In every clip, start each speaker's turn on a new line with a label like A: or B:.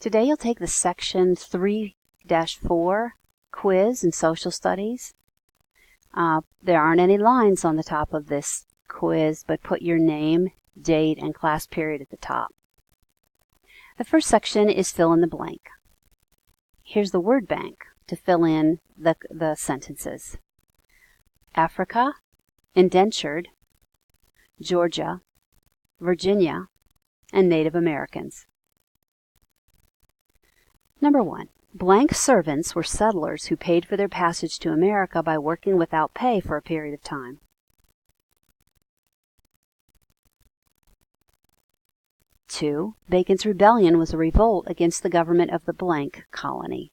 A: Today you'll take the Section 3-4 quiz in Social Studies. There aren't any lines on the top of this quiz, but put your name, date, and class period at the top. The first section is fill in the blank. Here's the word bank to fill in the sentences. Africa, indentured, Georgia, Virginia, and Native Americans. Number 1. Blank servants were settlers who paid for their passage to America by working without pay for a period of time. Two, Bacon's Rebellion was a revolt against the government of the blank colony.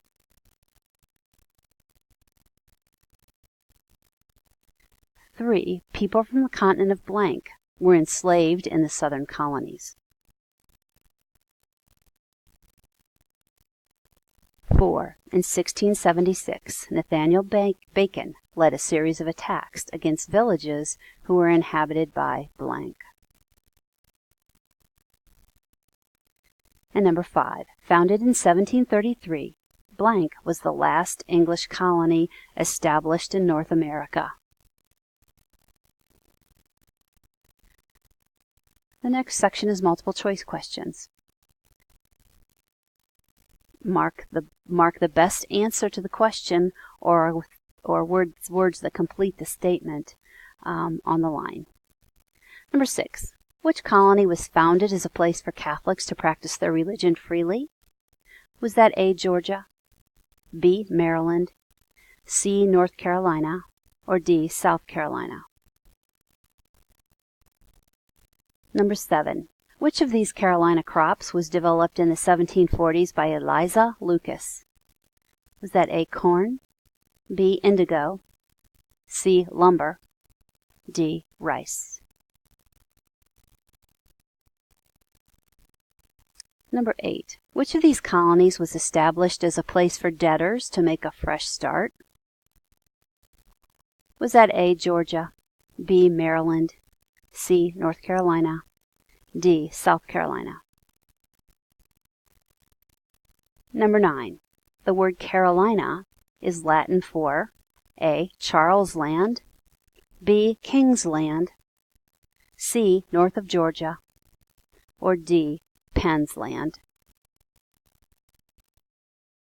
A: 3. People from the continent of blank were enslaved in the southern colonies. 4. In 1676, Nathaniel Bacon led a series of attacks against villages who were inhabited by blank. And number 5. Founded in 1733, blank was the last English colony established in North America. The next section is multiple choice questions. Mark the best answer to the question or words that complete the statement on the line. Number 6. Which colony was founded as a place for Catholics to practice their religion freely? Was that A, Georgia, B, Maryland, C, North Carolina, or D, South Carolina? Number 7. Which of these Carolina crops was developed in the 1740s by Eliza Lucas? Was that A, corn, B, indigo, C, lumber, D, rice? Number 8. Which of these colonies was established as a place for debtors to make a fresh start? Was that A, Georgia, B, Maryland, C, North Carolina, D, South Carolina? Number 9. The word Carolina is Latin for A, Charles Land, B, King's Land, C, north of Georgia, or D, Penn's Land.